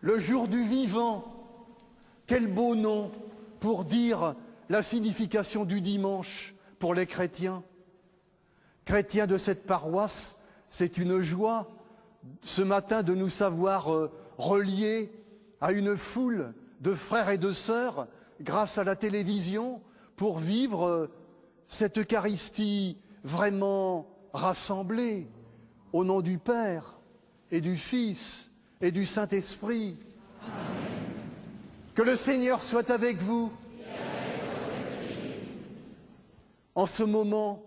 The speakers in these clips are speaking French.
le jour du vivant. Quel beau nom pour dire la signification du dimanche pour les chrétiens. Chrétiens de cette paroisse, c'est une joie ce matin de nous savoir reliés à une foule de frères et de sœurs grâce à la télévision pour vivre cette Eucharistie vraiment rassemblée au nom du Père et du Fils et du Saint-Esprit. Que le Seigneur soit avec vous. En ce moment,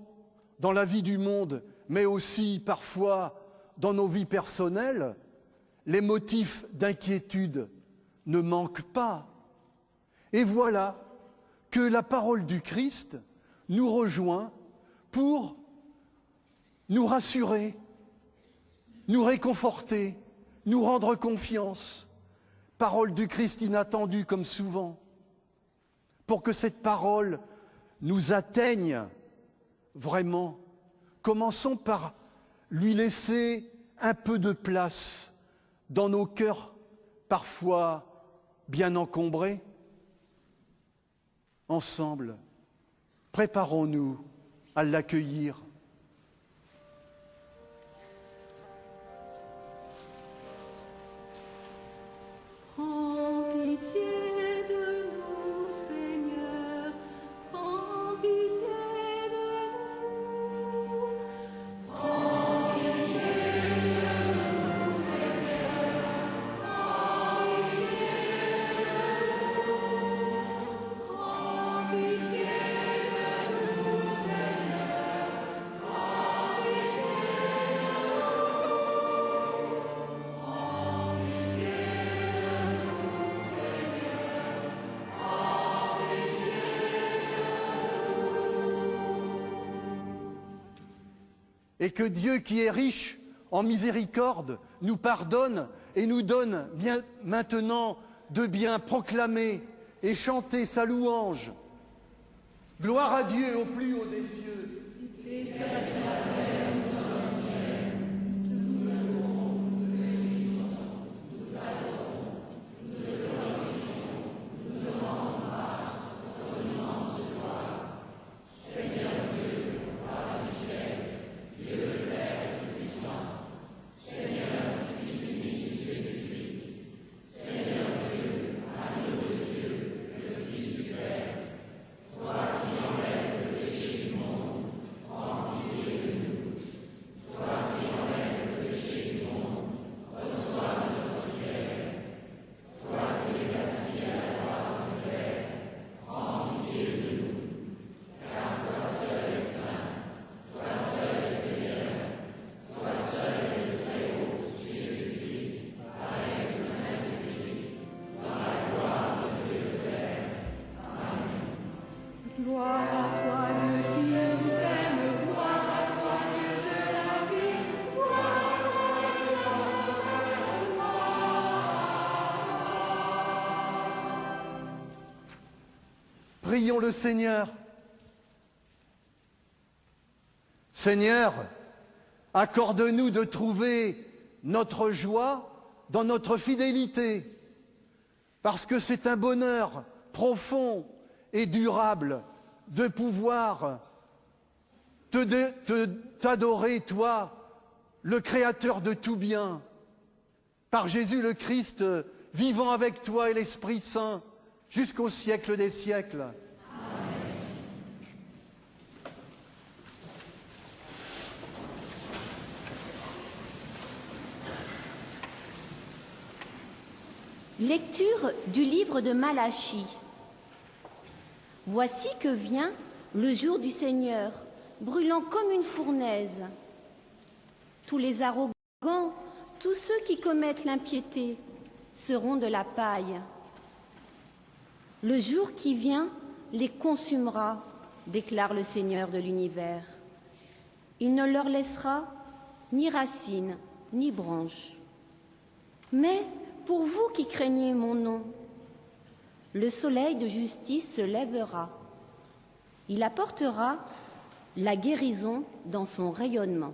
dans la vie du monde, mais aussi parfois dans nos vies personnelles, les motifs d'inquiétude ne manquent pas. Et voilà que la parole du Christ nous rejoint pour nous rassurer, nous réconforter, nous rendre confiance. Parole du Christ inattendue comme souvent. Pour que cette parole nous atteigne vraiment, commençons par lui laisser un peu de place dans nos cœurs parfois bien encombrés. Ensemble, préparons-nous à l'accueillir. Prends pitié de nous, Seigneur, prends pitié de nous. Prends pitié de nous, Seigneur, prends pitié de nous. Prends pitié de nous, Seigneur, prends pitié Et que Dieu, qui est riche en miséricorde, nous pardonne et nous donne bien maintenant de bien proclamer et chanter sa louange. Gloire à Dieu au plus haut des cieux. Gloire à toi, Dieu qui nous aime, gloire à toi, Dieu de la vie, gloire à toi, Prions le Seigneur. Seigneur, accorde-nous de trouver notre joie dans notre fidélité, parce que c'est un bonheur profond et durable de pouvoir t'adorer, toi, le Créateur de tout bien, par Jésus le Christ, vivant avec toi et l'Esprit Saint, jusqu'au siècle des siècles. Lecture du livre de Malachie. Voici que vient le jour du Seigneur, brûlant comme une fournaise. Tous les arrogants, tous ceux qui commettent l'impiété, seront de la paille. Le jour qui vient les consumera, déclare le Seigneur de l'univers. Il ne leur laissera ni racines, ni branches. Mais pour vous qui craignez mon nom, le soleil de justice se lèvera. Il apportera la guérison dans son rayonnement.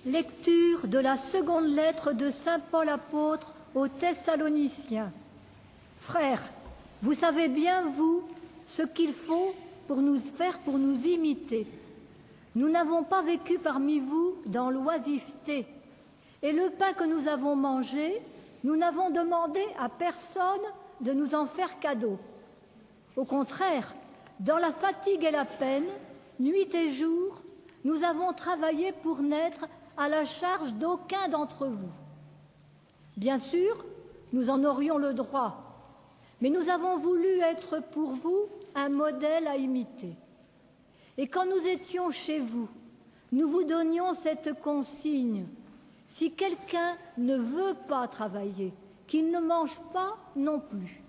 Lecture de la seconde lettre de saint Paul apôtre aux Thessaloniciens. Frères, vous savez bien, vous, ce qu'il faut pour nous faire pour nous imiter. Nous n'avons pas vécu parmi vous dans l'oisiveté, et le pain que nous avons mangé, nous n'avons demandé à personne de nous en faire cadeau. Au contraire, dans la fatigue et la peine, nuit et jour, nous avons travaillé pour n'être à la charge d'aucun d'entre vous. Bien sûr, nous en aurions le droit, mais nous avons voulu être pour vous un modèle à imiter. Et quand nous étions chez vous, nous vous donnions cette consigne: si quelqu'un ne veut pas travailler, qu'il ne mange pas non plus.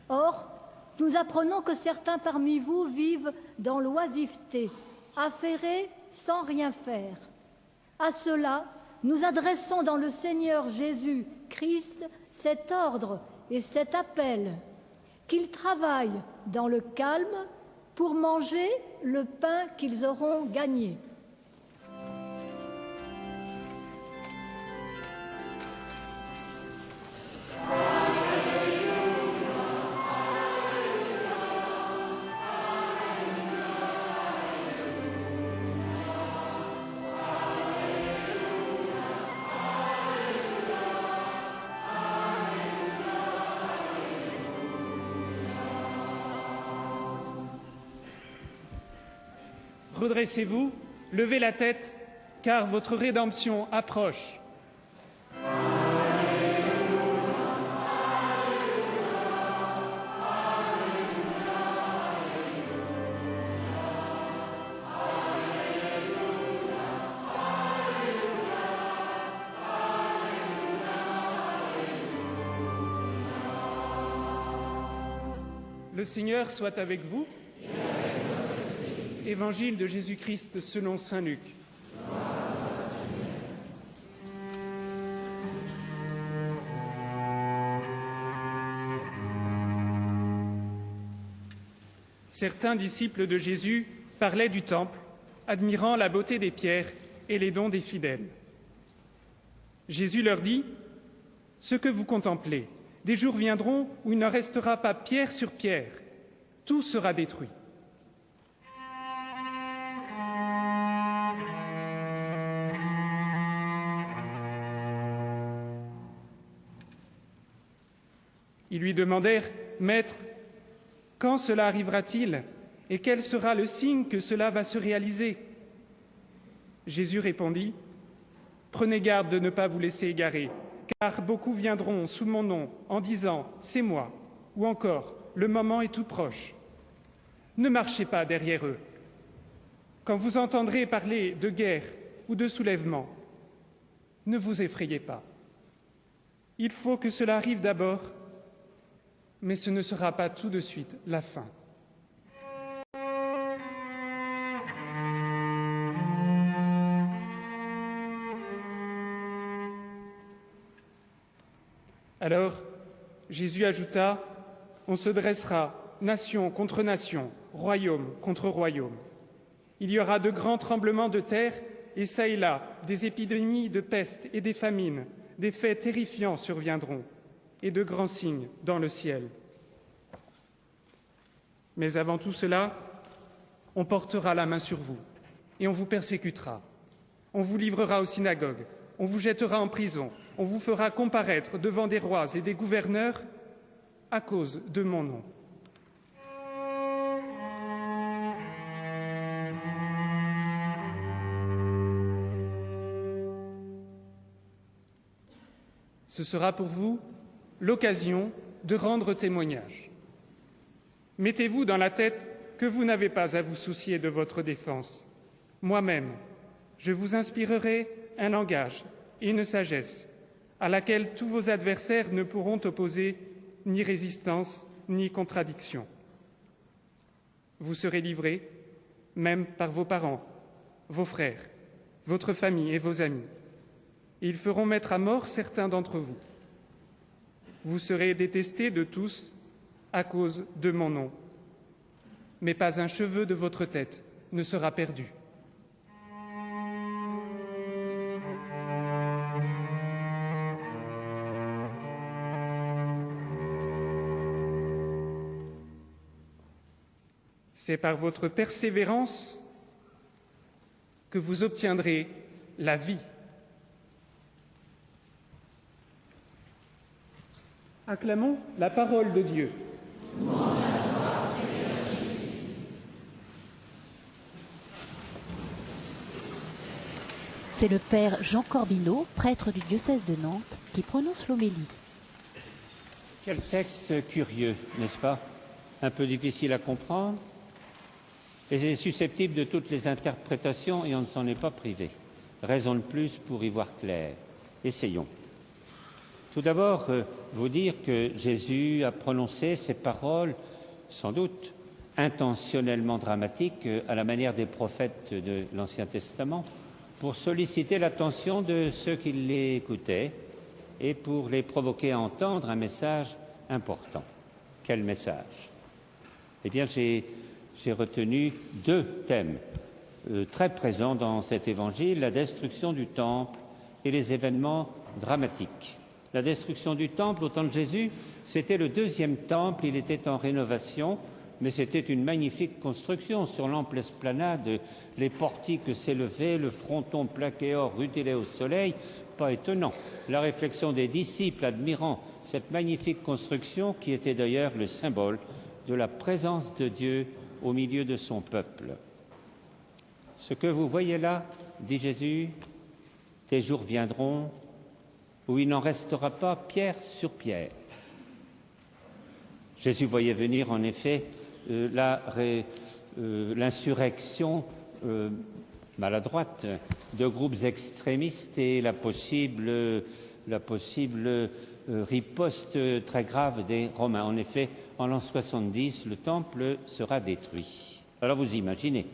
Or, nous apprenons que certains parmi vous vivent dans l'oisiveté, affairés sans rien faire. À cela, nous adressons dans le Seigneur Jésus-Christ cet ordre et cet appel, qu'ils travaillent dans le calme pour manger le pain qu'ils auront gagné. Redressez-vous, levez la tête, car votre rédemption approche. Le Seigneur soit avec vous. Évangile de Jésus-Christ selon saint Luc. Certains disciples de Jésus parlaient du temple, admirant la beauté des pierres et les dons des fidèles. Jésus leur dit: « Ce que vous contemplez, des jours viendront où il ne restera pas pierre sur pierre, tout sera détruit. » Ils lui demandèrent: « Maître, quand cela arrivera-t-il et quel sera le signe que cela va se réaliser ?» Jésus répondit: « Prenez garde de ne pas vous laisser égarer, car beaucoup viendront sous mon nom en disant: c'est moi, ou encore: le moment est tout proche. Ne marchez pas derrière eux. Quand vous entendrez parler de guerre ou de soulèvement, ne vous effrayez pas. Il faut que cela arrive d'abord, mais ce ne sera pas tout de suite la fin. » Alors, Jésus ajouta: « On se dressera, nation contre nation, royaume contre royaume. Il y aura de grands tremblements de terre, et çà et là, des épidémies de peste et des famines, des faits terrifiants surviendront, et de grands signes dans le ciel. Mais avant tout cela, on portera la main sur vous, et on vous persécutera. On vous livrera aux synagogues, on vous jettera en prison, on vous fera comparaître devant des rois et des gouverneurs à cause de mon nom. Ce sera pour vous l'occasion de rendre témoignage. Mettez-vous dans la tête que vous n'avez pas à vous soucier de votre défense. Moi-même, je vous inspirerai un langage et une sagesse à laquelle tous vos adversaires ne pourront opposer ni résistance ni contradiction. Vous serez livrés, même par vos parents, vos frères, votre famille et vos amis. Ils feront mettre à mort certains d'entre vous. Vous serez détestés de tous à cause de mon nom. Mais pas un cheveu de votre tête ne sera perdu. » C'est par votre persévérance que vous obtiendrez la vie. Acclamons la parole de Dieu. C'est le père Jean Corbineau, prêtre du diocèse de Nantes, qui prononce l'homélie. Quel texte curieux, n'est-ce pas? Un peu difficile à comprendre et c'est susceptible de toutes les interprétations et on ne s'en est pas privé. Raison de plus pour y voir clair. Essayons. Tout d'abord, vous dire que Jésus a prononcé ces paroles, sans doute intentionnellement dramatiques, à la manière des prophètes de l'Ancien Testament, pour solliciter l'attention de ceux qui l'écoutaient et pour les provoquer à entendre un message important. Quel message? Eh bien, j'ai retenu deux thèmes très présents dans cet évangile, la destruction du temple et les événements dramatiques. La destruction du temple, au temps de Jésus, c'était le deuxième temple, il était en rénovation, mais c'était une magnifique construction sur l'ample esplanade, les portiques s'élevaient, le fronton plaqué or rutilait au soleil, pas étonnant. La réflexion des disciples admirant cette magnifique construction qui était d'ailleurs le symbole de la présence de Dieu au milieu de son peuple. Ce que vous voyez là, dit Jésus, tes jours viendront où il n'en restera pas pierre sur pierre. Jésus voyait venir en effet l'insurrection maladroite de groupes extrémistes et la possible riposte très grave des Romains. En effet, en l'an 70, le temple sera détruit. Alors vous imaginez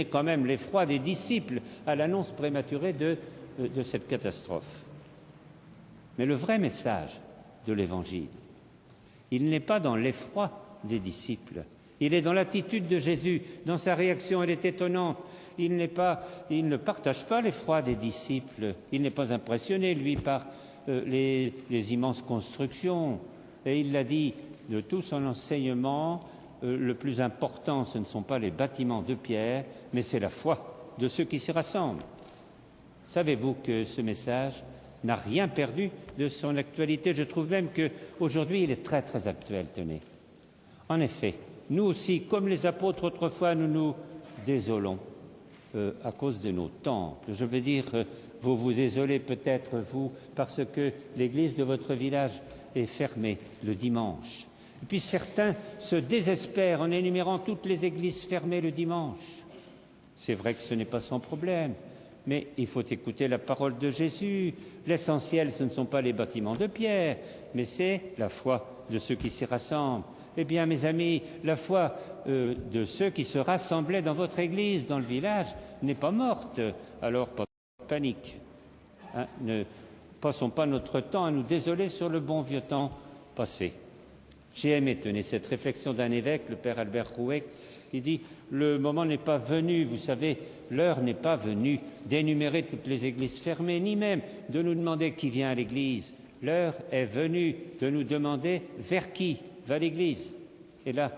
quand même l'effroi des disciples à l'annonce prématurée de cette catastrophe. Mais le vrai message de l'Évangile, il n'est pas dans l'effroi des disciples, il est dans l'attitude de Jésus, dans sa réaction, elle est étonnante. Il ne partage pas l'effroi des disciples, il n'est pas impressionné, lui, par les immenses constructions. Et il l'a dit, de tout son enseignement, le plus important, ce ne sont pas les bâtiments de pierre, mais c'est la foi de ceux qui s'y rassemblent. Savez-vous que ce message n'a rien perdu de son actualité? Je trouve même qu'aujourd'hui, il est très, très actuel, tenez. En effet, nous aussi, comme les apôtres autrefois, nous nous désolons à cause de nos temples. Je veux dire, vous vous désolez peut-être, vous, parce que l'église de votre village est fermée le dimanche. Et puis certains se désespèrent en énumérant toutes les églises fermées le dimanche. C'est vrai que ce n'est pas sans problème, mais il faut écouter la parole de Jésus. L'essentiel, ce ne sont pas les bâtiments de pierre, mais c'est la foi de ceux qui s'y rassemblent. Eh bien, mes amis, la foi de ceux qui se rassemblaient dans votre église, dans le village, n'est pas morte. Alors, pas de panique. Ne passons pas notre temps à nous désoler sur le bon vieux temps passé. J'ai aimé, tenez, cette réflexion d'un évêque, le père Albert Rouet, qui dit « Le moment n'est pas venu, vous savez, l'heure n'est pas venue d'énumérer toutes les églises fermées, ni même de nous demander qui vient à l'église. L'heure est venue de nous demander vers qui va l'église. » Et là,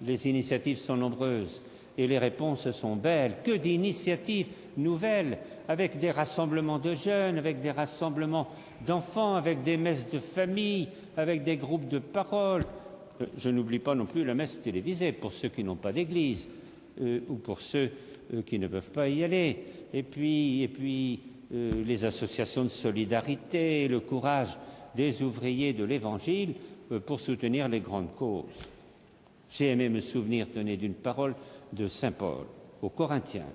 les initiatives sont nombreuses et les réponses sont belles. Que d'initiatives nouvelles, avec des rassemblements de jeunes, avec des rassemblements d'enfants, avec des messes de famille, avec des groupes de parole. Je n'oublie pas non plus la messe télévisée pour ceux qui n'ont pas d'église ou pour ceux qui ne peuvent pas y aller. Et puis les associations de solidarité, le courage des ouvriers de l'Évangile pour soutenir les grandes causes. J'ai aimé me souvenir, tenez, d'une parole de saint Paul aux Corinthiens.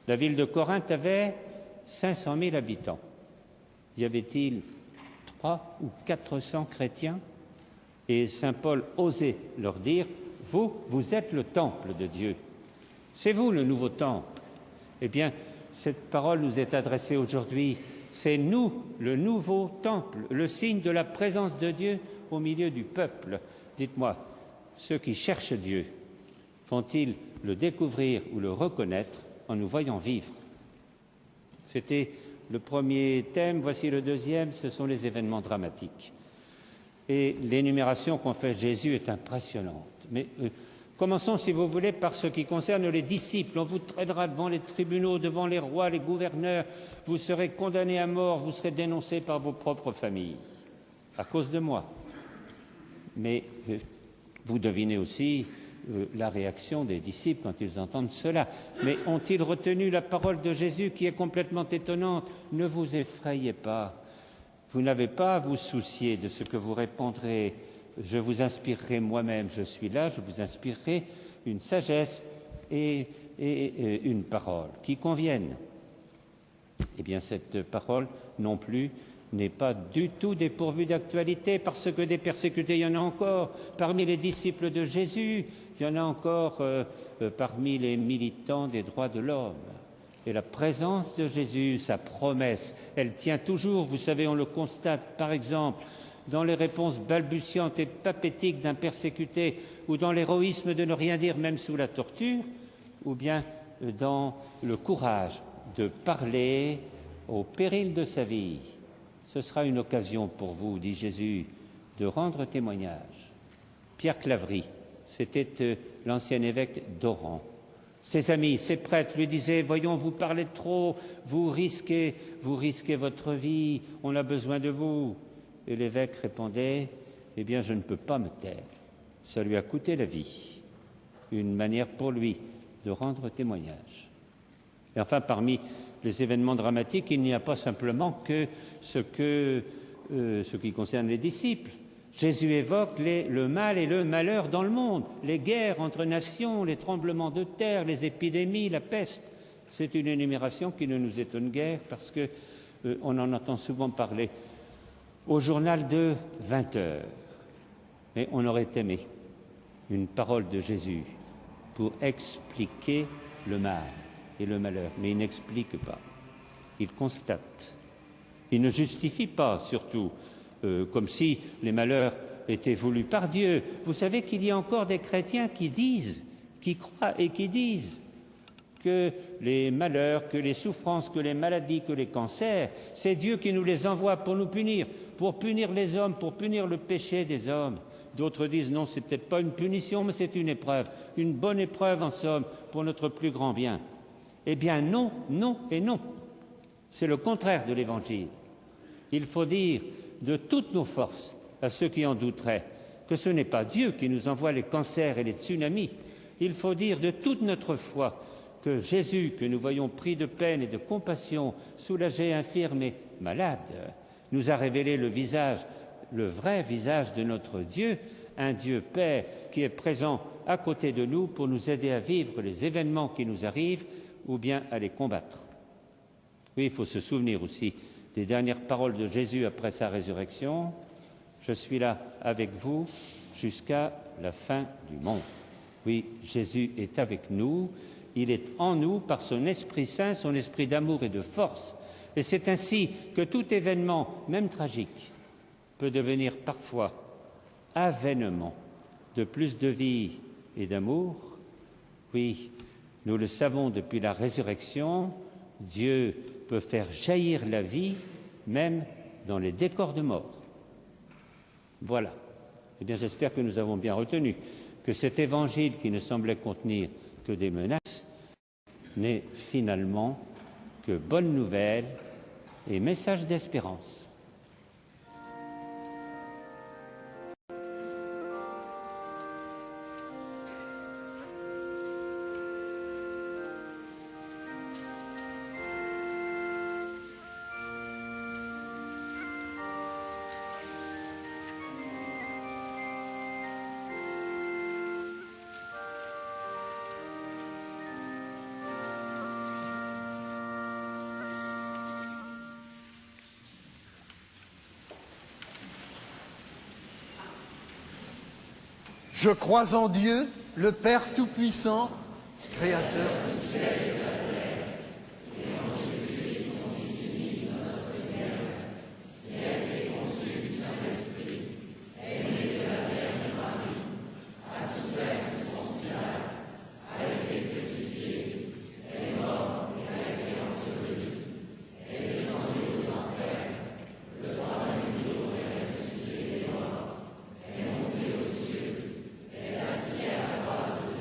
La ville de Corinthe avait 500 000 habitants. Y avait-il 300 ou 400 chrétiens? Et saint Paul osait leur dire « Vous êtes le temple de Dieu. C'est vous le nouveau temple. » Eh bien, cette parole nous est adressée aujourd'hui. C'est nous, le nouveau temple, le signe de la présence de Dieu au milieu du peuple. Dites-moi, ceux qui cherchent Dieu, vont-ils le découvrir ou le reconnaître en nous voyant vivre? C'était le premier thème. Voici le deuxième, ce sont les événements dramatiques. Et l'énumération qu'en fait Jésus est impressionnante. Mais Commençons, si vous voulez, par ce qui concerne les disciples. On vous traînera devant les tribunaux, devant les rois, les gouverneurs. Vous serez condamnés à mort, vous serez dénoncés par vos propres familles, à cause de moi. Mais vous devinez aussi la réaction des disciples quand ils entendent cela. Mais ont-ils retenu la parole de Jésus qui est complètement étonnante? Ne vous effrayez pas. Vous n'avez pas à vous soucier de ce que vous répondrez. Je vous inspirerai moi-même. Je suis là, je vous inspirerai une sagesse et une parole qui conviennent. Eh bien, cette parole non plus n'est pas du tout dépourvue d'actualité, parce que des persécutés, il y en a encore parmi les disciples de Jésus, il y en a encore parmi les militants des droits de l'homme. Et la présence de Jésus, sa promesse, elle tient toujours. Vous savez, on le constate, par exemple, dans les réponses balbutiantes et pathétiques d'un persécuté, ou dans l'héroïsme de ne rien dire même sous la torture, ou bien dans le courage de parler au péril de sa vie. Ce sera une occasion pour vous, dit Jésus, de rendre témoignage. Pierre Claverie, c'était l'ancien évêque d'Oran. Ses amis, ses prêtres lui disaient « Voyons, vous parlez trop, vous risquez votre vie, on a besoin de vous. » Et l'évêque répondait « Eh bien, je ne peux pas me taire. Ça lui a coûté la vie. » Une manière pour lui de rendre témoignage. Et enfin, parmi les événements dramatiques, il n'y a pas simplement que ce qui concerne les disciples. Jésus évoque le mal et le malheur dans le monde, les guerres entre nations, les tremblements de terre, les épidémies, la peste. C'est une énumération qui ne nous étonne guère parce qu'on en entend souvent parler au journal de 20 heures. Mais on aurait aimé une parole de Jésus pour expliquer le mal et le malheur, mais il n'explique pas, il constate, il ne justifie pas surtout, comme si les malheurs étaient voulus par Dieu. Vous savez qu'il y a encore des chrétiens qui croient et qui disent que les malheurs, que les souffrances, que les maladies, que les cancers, c'est Dieu qui nous les envoie pour nous punir, pour punir les hommes, pour punir le péché des hommes. D'autres disent non, c'est peut-être pas une punition, mais c'est une épreuve, une bonne épreuve en somme, pour notre plus grand bien. Eh bien non, non et non. C'est le contraire de l'Évangile. Il faut dire de toutes nos forces à ceux qui en douteraient que ce n'est pas Dieu qui nous envoie les cancers et les tsunamis. Il faut dire de toute notre foi que Jésus, que nous voyons pris de peine et de compassion, soulagé, infirme et malade, nous a révélé le visage, le vrai visage de notre Dieu, un Dieu Père qui est présent à côté de nous pour nous aider à vivre les événements qui nous arrivent ou bien à les combattre. Oui, il faut se souvenir aussi des dernières paroles de Jésus après sa résurrection. Je suis là avec vous jusqu'à la fin du monde. Oui, Jésus est avec nous, il est en nous par son Esprit Saint, son esprit d'amour et de force. Et c'est ainsi que tout événement, même tragique, peut devenir parfois avènement de plus de vie et d'amour. Oui, nous le savons depuis la résurrection, Dieu peut faire jaillir la vie, même dans les décors de mort. Voilà. Eh bien, j'espère que nous avons bien retenu que cet évangile qui ne semblait contenir que des menaces n'est finalement que bonne nouvelle et message d'espérance. Je crois en Dieu, le Père Tout-Puissant, Créateur du ciel et de la terre, et en Jésus-Christ, son Fils unique, notre Seigneur, qui a été conçu du Saint-Esprit, est né de la Vierge Marie, a souffert sous Ponce Pilate, a été crucifié, est mort et a été enseveli, est descendu aux enfers, le troisième jour est ressuscité des morts, est monté aux cieux, est assis à la droite de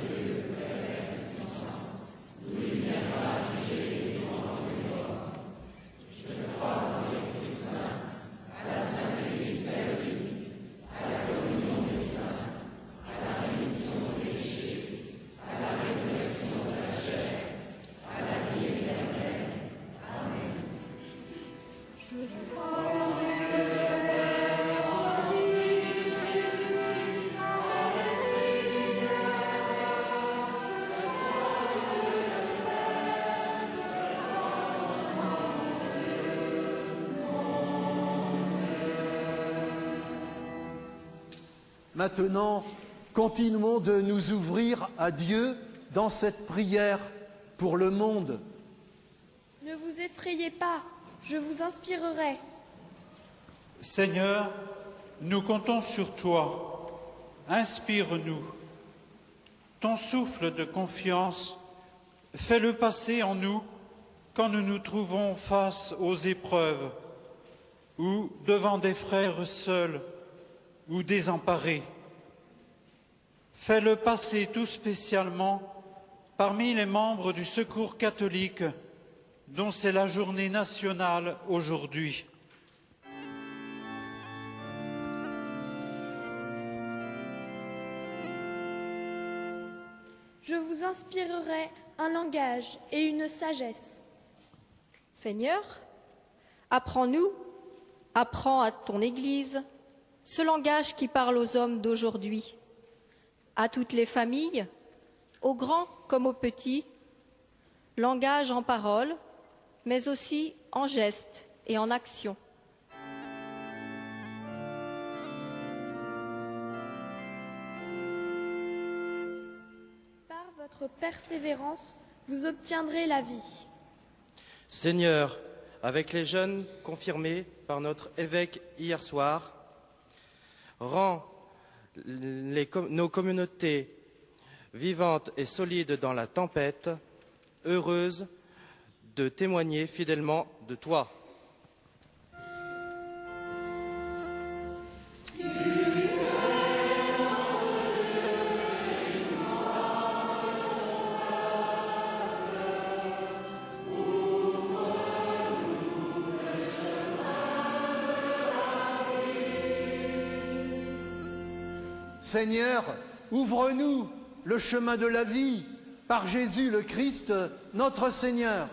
Maintenant, continuons de nous ouvrir à Dieu dans cette prière pour le monde. Ne vous effrayez pas, je vous inspirerai. Seigneur, nous comptons sur toi. Inspire-nous. Ton souffle de confiance, fais-le passer en nous quand nous nous trouvons face aux épreuves ou devant des frères seuls ou désemparés. Fais-le passer tout spécialement parmi les membres du Secours catholique dont c'est la journée nationale aujourd'hui. Je vous inspirerai un langage et une sagesse. Seigneur, apprends-nous, apprends à ton Église ce langage qui parle aux hommes d'aujourd'hui, à toutes les familles, aux grands comme aux petits, langage en paroles, mais aussi en gestes et en actions. Par votre persévérance, vous obtiendrez la vie. Seigneur, avec les jeunes confirmés par notre évêque hier soir, rends nos communautés vivantes et solides dans la tempête, heureuses de témoigner fidèlement de toi. Seigneur, ouvre-nous le chemin de la vie par Jésus le Christ, notre Seigneur.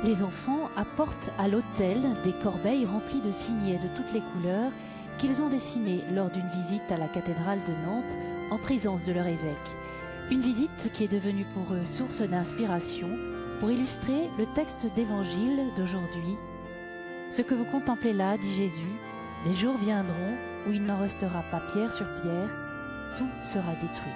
Les enfants apportent à l'autel des corbeilles remplies de signets de toutes les couleurs qu'ils ont dessinés lors d'une visite à la cathédrale de Nantes en présence de leur évêque. Une visite qui est devenue pour eux source d'inspiration pour illustrer le texte d'évangile d'aujourd'hui. Ce que vous contemplez là, dit Jésus, les jours viendront où il n'en restera pas pierre sur pierre, tout sera détruit.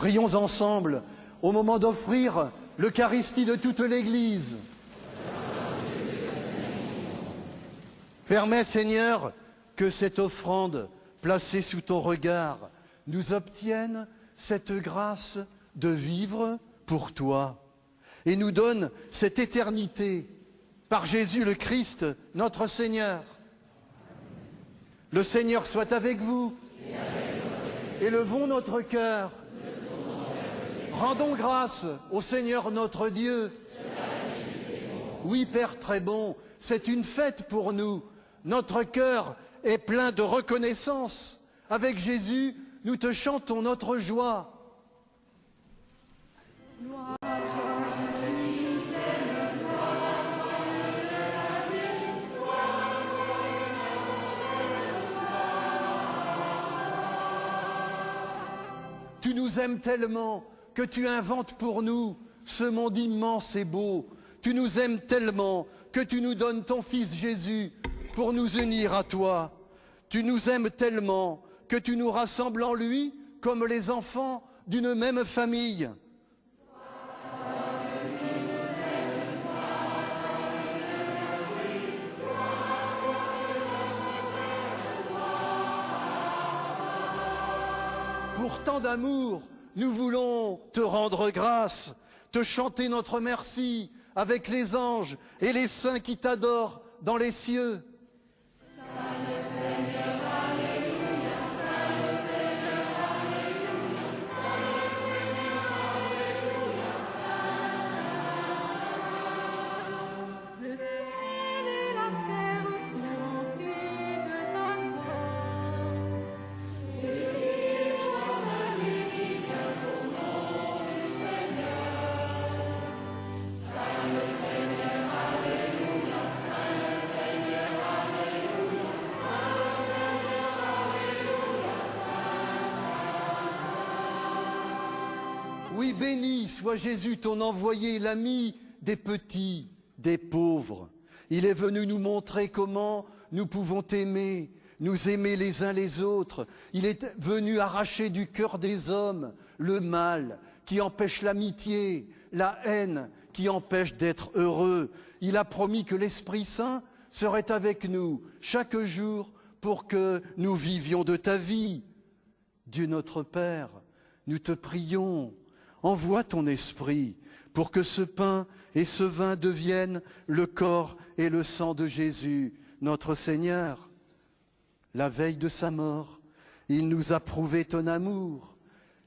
Prions ensemble au moment d'offrir l'Eucharistie de toute l'Église. Permets, Seigneur, que cette offrande placée sous ton regard nous obtienne cette grâce de vivre pour toi et nous donne cette éternité par Jésus le Christ, notre Seigneur. Le Seigneur soit avec vous. Élevons notre cœur. Rendons grâce au Seigneur notre Dieu. Oui, Père très bon, c'est une fête pour nous. Notre cœur est plein de reconnaissance. Avec Jésus, nous te chantons notre joie. Tu nous aimes tellement que tu inventes pour nous ce monde immense et beau. Tu nous aimes tellement que tu nous donnes ton Fils Jésus pour nous unir à toi. Tu nous aimes tellement que tu nous rassembles en lui comme les enfants d'une même famille. Pour tant d'amour, nous voulons te rendre grâce, te chanter notre merci avec les anges et les saints qui t'adorent dans les cieux. Oui, béni soit Jésus, ton envoyé, l'ami des petits, des pauvres. Il est venu nous montrer comment nous pouvons t'aimer, nous aimer les uns les autres. Il est venu arracher du cœur des hommes le mal qui empêche l'amitié, la haine qui empêche d'être heureux. Il a promis que l'Esprit Saint serait avec nous chaque jour pour que nous vivions de ta vie. Dieu notre Père, nous te prions. Envoie ton esprit pour que ce pain et ce vin deviennent le corps et le sang de Jésus, notre Seigneur. La veille de sa mort, il nous a prouvé ton amour.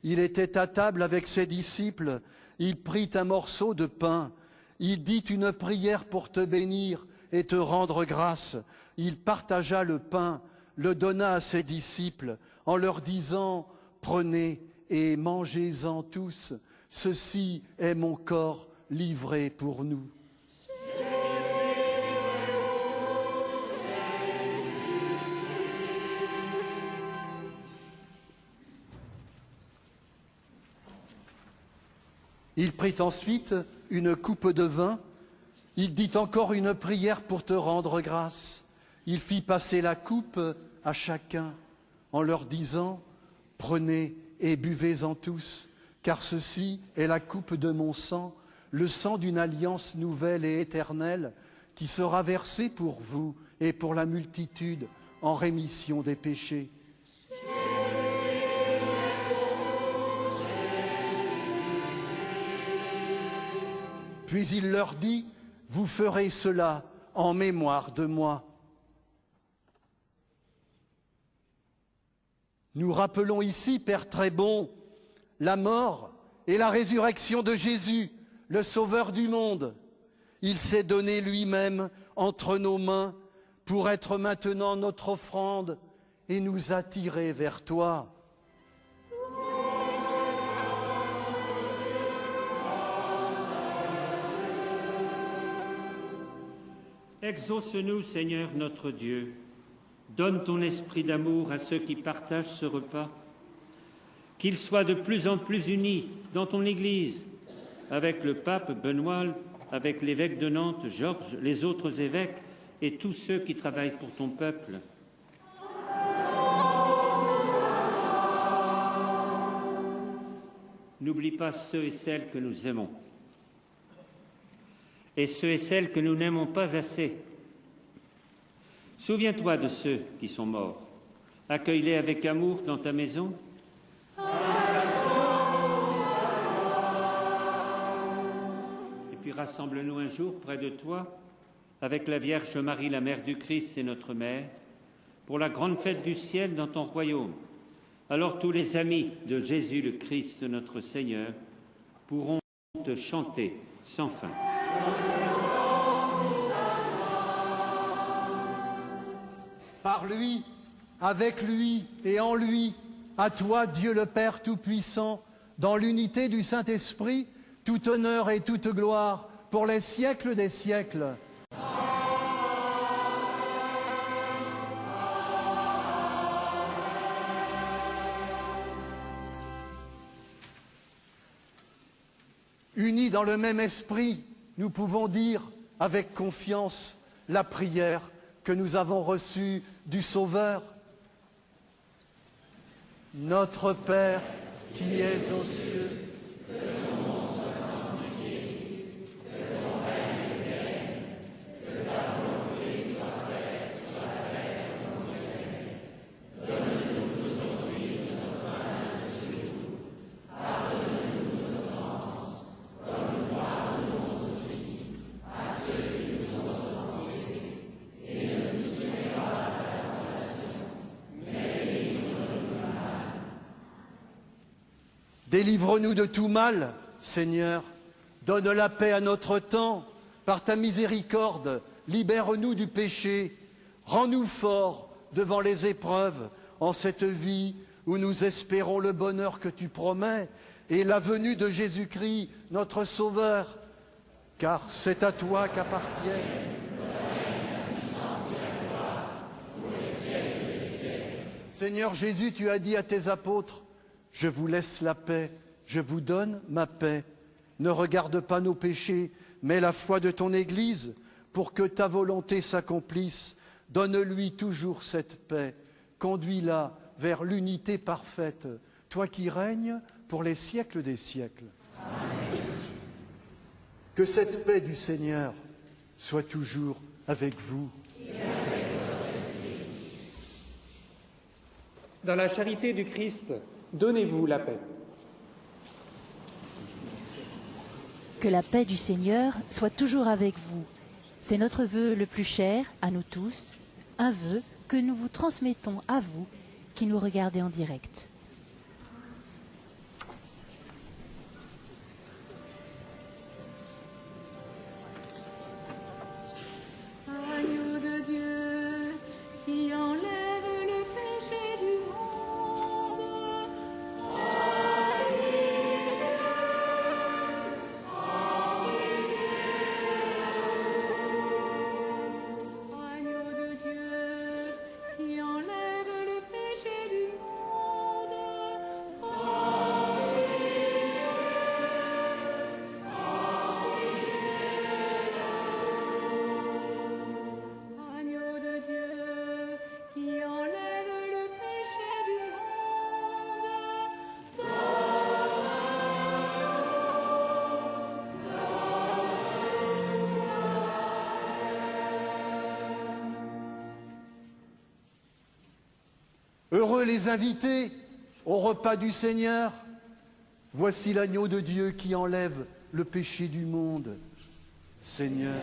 Il était à table avec ses disciples, il prit un morceau de pain, il dit une prière pour te bénir et te rendre grâce. Il partagea le pain, le donna à ses disciples en leur disant « Prenez et mangez-en tous, ceci est mon corps livré pour nous. » Il prit ensuite une coupe de vin, il dit encore une prière pour te rendre grâce. Il fit passer la coupe à chacun en leur disant « Prenez et buvez-en tous, car ceci est la coupe de mon sang, le sang d'une alliance nouvelle et éternelle, qui sera versé pour vous et pour la multitude en rémission des péchés. » Puis il leur dit « Vous ferez cela en mémoire de moi. » Nous rappelons ici, Père très bon, la mort et la résurrection de Jésus, le Sauveur du monde. Il s'est donné lui-même entre nos mains pour être maintenant notre offrande et nous attirer vers toi. Exauce-nous, Seigneur notre Dieu. Donne ton esprit d'amour à ceux qui partagent ce repas, qu'ils soient de plus en plus unis dans ton Église, avec le pape Benoît, avec l'évêque de Nantes, Georges, les autres évêques et tous ceux qui travaillent pour ton peuple. N'oublie pas ceux et celles que nous aimons et ceux et celles que nous n'aimons pas assez. Souviens-toi de ceux qui sont morts. Accueille-les avec amour dans ta maison. Et puis rassemble-nous un jour près de toi, avec la Vierge Marie, la Mère du Christ et notre Mère, pour la grande fête du ciel dans ton royaume. Alors tous les amis de Jésus le Christ, notre Seigneur, pourront te chanter sans fin. Par lui, avec lui et en lui, à toi, Dieu le Père Tout-Puissant, dans l'unité du Saint-Esprit, tout honneur et toute gloire pour les siècles des siècles. Unis dans le même esprit, nous pouvons dire avec confiance la prière que nous avons reçue du Sauveur. Notre Père qui es aux cieux, délivre-nous de tout mal, Seigneur. Donne la paix à notre temps. Par ta miséricorde, libère-nous du péché. Rends-nous forts devant les épreuves en cette vie où nous espérons le bonheur que tu promets et la venue de Jésus-Christ, notre Sauveur. Car c'est à toi qu'appartiennent Seigneur Jésus, tu as dit à tes apôtres, je vous laisse la paix, je vous donne ma paix. Ne regarde pas nos péchés, mais la foi de ton Église, pour que ta volonté s'accomplisse. Donne-lui toujours cette paix. Conduis-la vers l'unité parfaite, toi qui règnes pour les siècles des siècles. Amen. Que cette paix du Seigneur soit toujours avec vous. Dans la charité du Christ, donnez-vous la paix. Que la paix du Seigneur soit toujours avec vous. C'est notre vœu le plus cher à nous tous, un vœu que nous vous transmettons à vous qui nous regardez en direct. Agneau de Dieu qui enlève le péché du monde. Agneau de Dieu qui enlève le péché du monde. Agneau de Dieu qui enlève le péché du monde. Heureux les invités au repas du Seigneur. Voici l'agneau de Dieu qui enlève le péché du monde. Seigneur,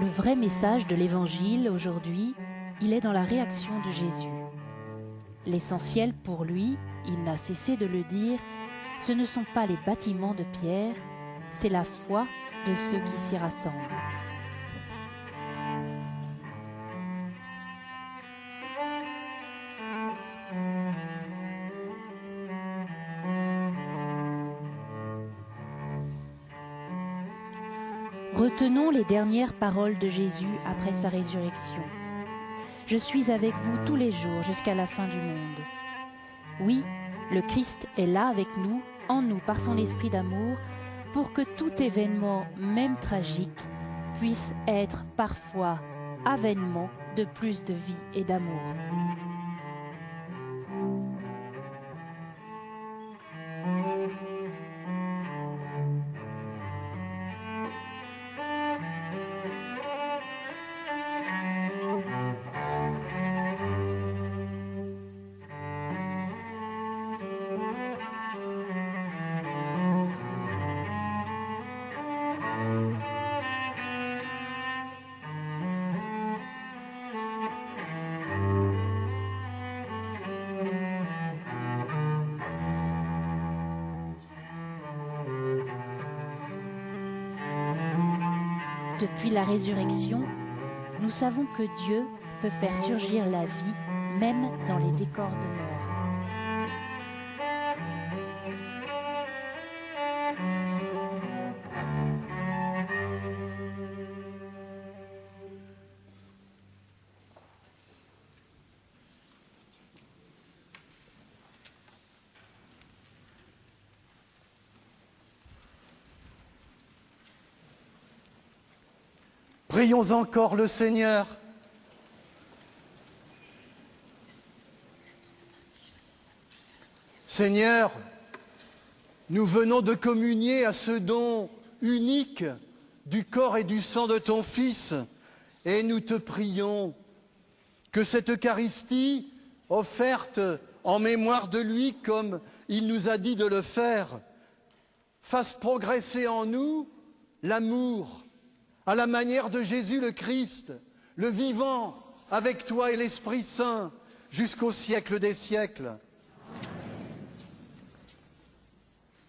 Le vrai message de l'Évangile aujourd'hui, il est dans la réaction de Jésus. L'essentiel pour lui, il n'a cessé de le dire, ce ne sont pas les bâtiments de pierre, c'est la foi de ceux qui s'y rassemblent. Retenons les dernières paroles de Jésus après sa résurrection. Je suis avec vous tous les jours jusqu'à la fin du monde. Oui, le Christ est là avec nous, en nous par son esprit d'amour, pour que tout événement, même tragique, puisse être parfois avènement de plus de vie et d'amour. Depuis la résurrection, nous savons que Dieu peut faire surgir la vie, même dans les décors de mort. Prions encore le Seigneur. Seigneur, nous venons de communier à ce don unique du corps et du sang de ton Fils, et nous te prions que cette Eucharistie, offerte en mémoire de lui comme il nous a dit de le faire, fasse progresser en nous l'amour, à la manière de Jésus le Christ, le vivant avec toi et l'Esprit Saint jusqu'au siècle des siècles.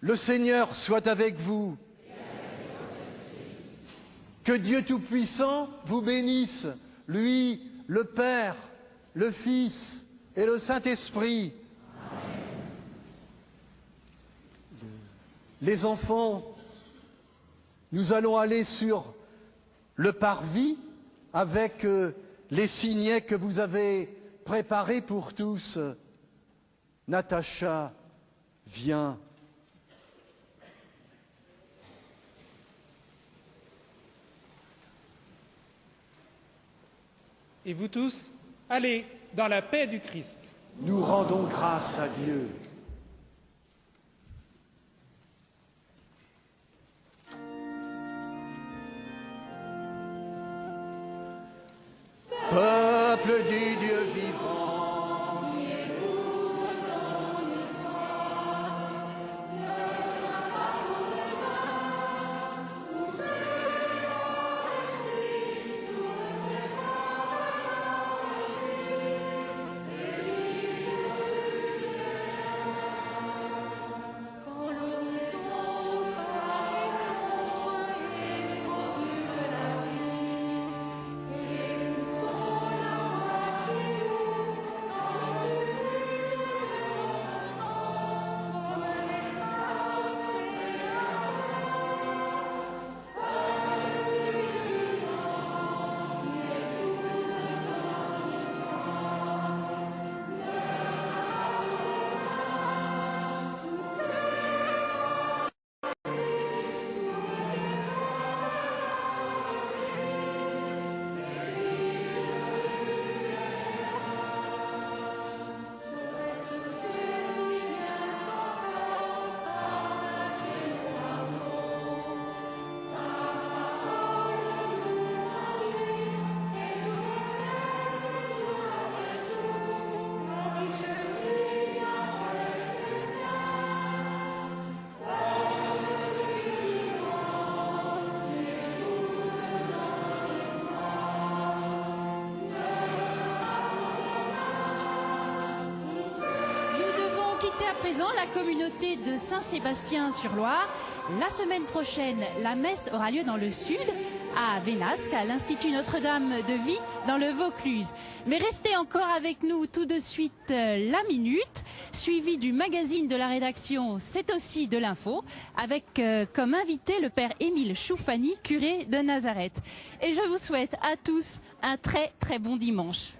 Le Seigneur soit avec vous. Que Dieu Tout-Puissant vous bénisse, lui, le Père, le Fils et le Saint-Esprit. Les enfants, nous allons aller sur le parvis avec les signets que vous avez préparés pour tous. Natacha, viens. Et vous tous, allez dans la paix du Christ. Nous rendons grâce à Dieu. Peuple du Dieu vivant, quitter à présent la communauté de Saint-Sébastien-sur-Loire. La semaine prochaine, la messe aura lieu dans le sud, à Vénasque, à l'Institut Notre-Dame de Vie, dans le Vaucluse. Mais restez encore avec nous tout de suite la minute, suivie du magazine de la rédaction C'est aussi de l'info, avec comme invité le père Émile Choufani, curé de Nazareth. Et je vous souhaite à tous un très très bon dimanche.